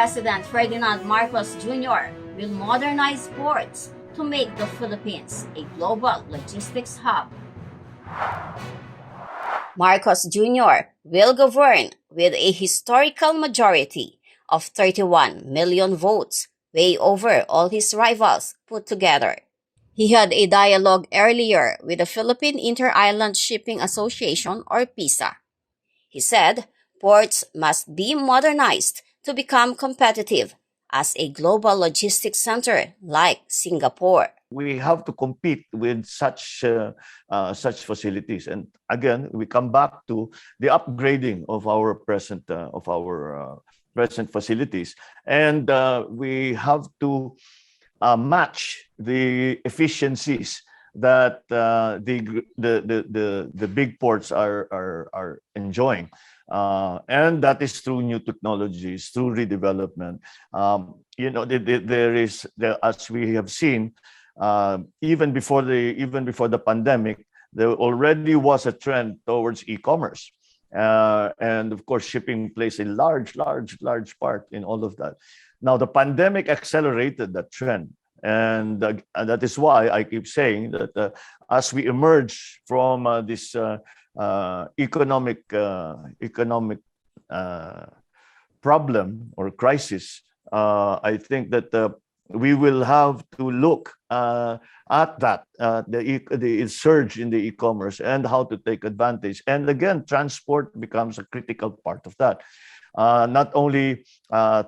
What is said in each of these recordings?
President Ferdinand Marcos Jr. will modernize ports to make the Philippines a global logistics hub. Marcos Jr. will govern with a historical majority of 31 million votes, way over all his rivals put together. He had a dialogue earlier with the Philippine Inter-Island Shipping Association or PISA. He said ports must be modernized to become competitive as a global logistics center like Singapore. We have to compete with such facilities, and again, we come back to the upgrading of our present facilities, and we have to match the efficiencies that the big ports are enjoying. And that is through new technologies, through redevelopment. As we have seen, even before the pandemic, there already was a trend towards e-commerce, and of course, shipping plays a large part in all of that. Now, the pandemic accelerated that trend. And that is why I keep saying that as we emerge from this economic problem or crisis, I think that we will have to look at that, the surge in the e-commerce and how to take advantage. And again, transport becomes a critical part of that, not only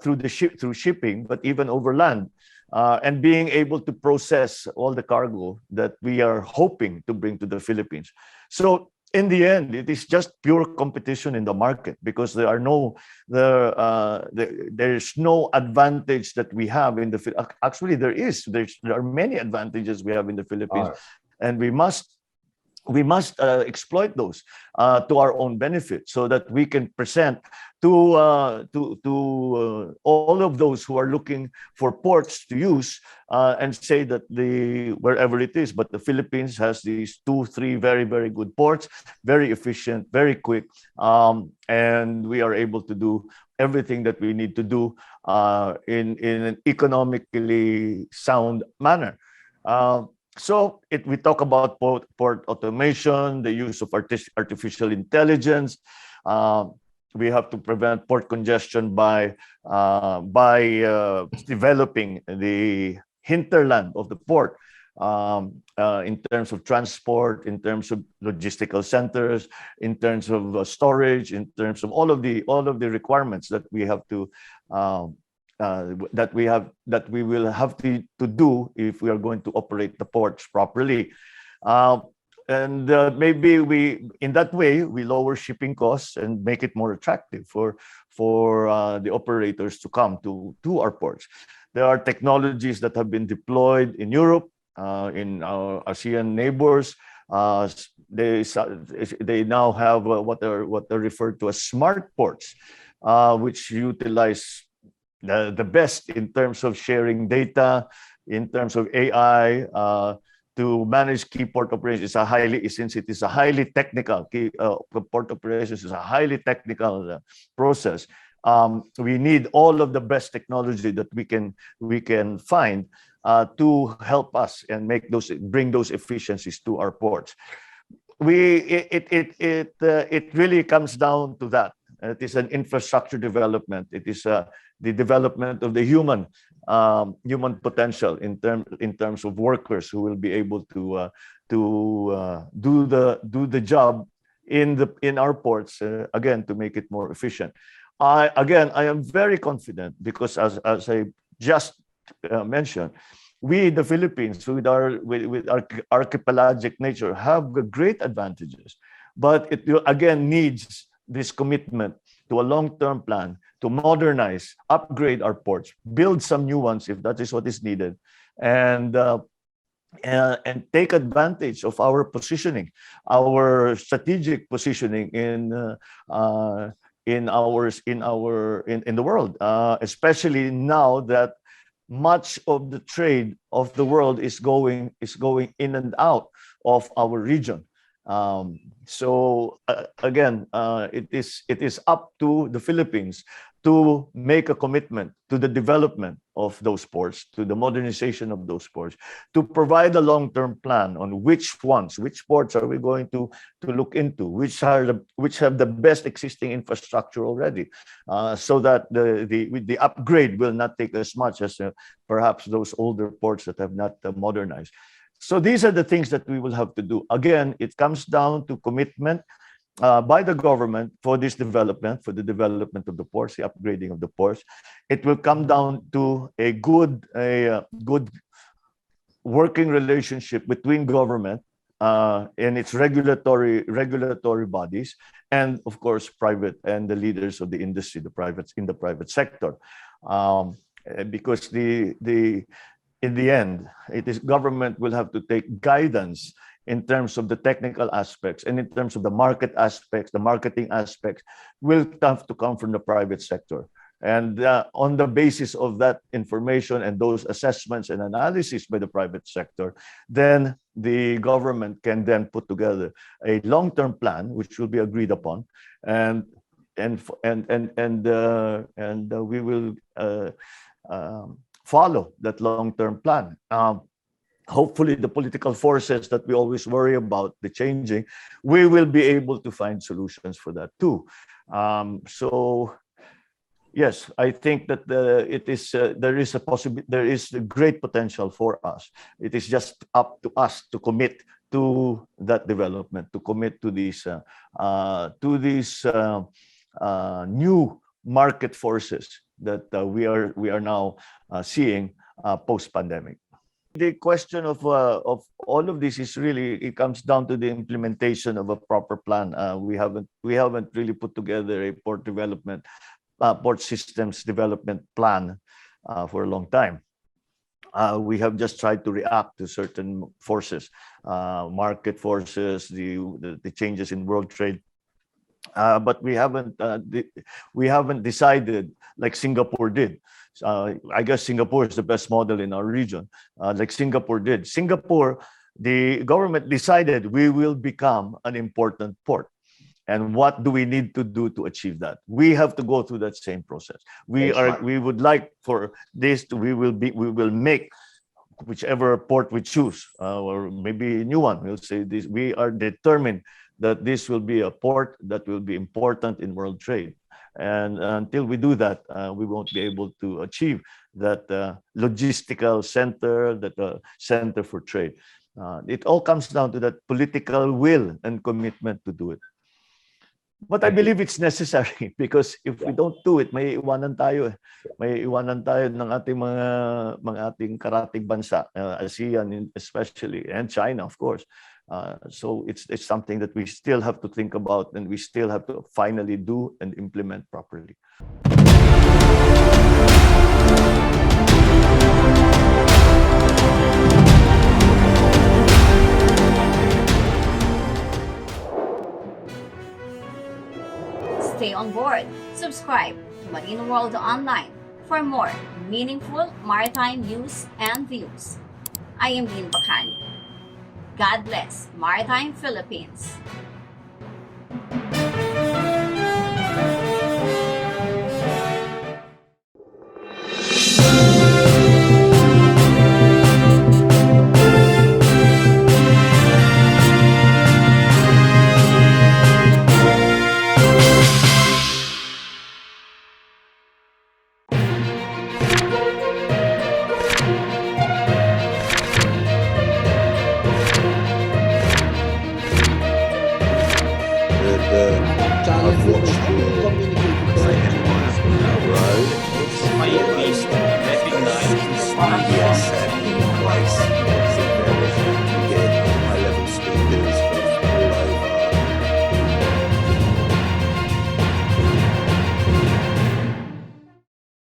through shipping, but even over land. And being able to process all the cargo that we are hoping to bring to the Philippines. So in the end, it is just pure competition in the market, because there is no advantage that we have in the. Actually, there are many advantages we have in the Philippines, and we must exploit those to our own benefit, so that we can present to all of those who are looking for ports to use, and say that wherever it is, but the Philippines has these 2-3 very, very good ports, very efficient, very quick, and we are able to do everything that we need to do in an economically sound manner. So we talk about port automation, the use of artificial intelligence. We have to prevent port congestion by developing the hinterland of the port, in terms of transport, in terms of logistical centers, in terms of storage, in terms of all of the requirements that we have to. That we will have to do if we are going to operate the ports properly, and maybe in that way we lower shipping costs and make it more attractive for the operators to come to our ports. There are technologies that have been deployed in Europe, in our ASEAN neighbors. They now have what are referred to as smart ports, which utilize the best in terms of sharing data, in terms of AI, to manage key port operations. Since it is a highly technical port operations is a highly technical process. We need all of the best technology that we can find to help us and bring those efficiencies to our ports. It really comes down to that. It is an infrastructure development. It is the development of the human potential in terms of workers who will be able to do the job in our ports, again, to make it more efficient. I am very confident, because as I just mentioned, we, the Philippines, with our archipelagic nature, have great advantages, but it again needs this commitment to a long-term plan to modernize, upgrade our ports, build some new ones if that is what is needed, and take advantage of our positioning, our strategic positioning in the world, especially now that much of the trade of the world is going in and out of our region. Again, it is up to the Philippines to make a commitment to the development of those ports, to the modernization of those ports, to provide a long-term plan on which ports are we going to look into, which have the best existing infrastructure already, so that the upgrade will not take as much as perhaps those older ports that have not modernized. So these are the things that we will have to do. Again, it comes down to commitment by the government for this development, for the development of the ports, the upgrading of the ports. It will come down to a good working relationship between government and its regulatory bodies, and of course private and the leaders of the industry, in the private sector, because in the end, it is government will have to take guidance in terms of the technical aspects, and in terms of the market aspects, the marketing aspects will have to come from the private sector. And on the basis of that information and those assessments and analysis by the private sector, then the government can then put together a long-term plan, which will be agreed upon, and we will follow that long-term plan. Hopefully, the political forces that we always worry about, the changing, we will be able to find solutions for that too. So, yes, I think that there is a great potential for us. It is just up to us to commit to that development, to commit to these new market forces that we are now seeing post-pandemic. The question of all of this is really, it comes down to the implementation of a proper plan. We haven't really put together a port systems development plan for a long time. We have just tried to react to certain forces, market forces, the changes in world trade. But we haven't decided like Singapore did. I guess Singapore is the best model in our region, like Singapore did. Singapore, the government decided we will become an important port. And what do we need to do to achieve that? We have to go through that same process. We would like for this to, we will make whichever port we choose, or maybe a new one. We'll say this, we are determined that this will be a port that will be important in world trade. And until we do that, we won't be able to achieve that logistical center, that center for trade. It all comes down to that political will and commitment to do it. But I believe it's necessary, because if we don't do it, may iwanan tayo. May iwanan tayo ng ating mga ating karatig bansa, ASEAN especially, and China, of course. So it's something that we still have to think about, and we still have to finally do and implement properly. Stay on board. Subscribe to Marino World Online for more meaningful maritime news and views. I am Dean Bacani. God bless Maritime Philippines. Challenges to communicate with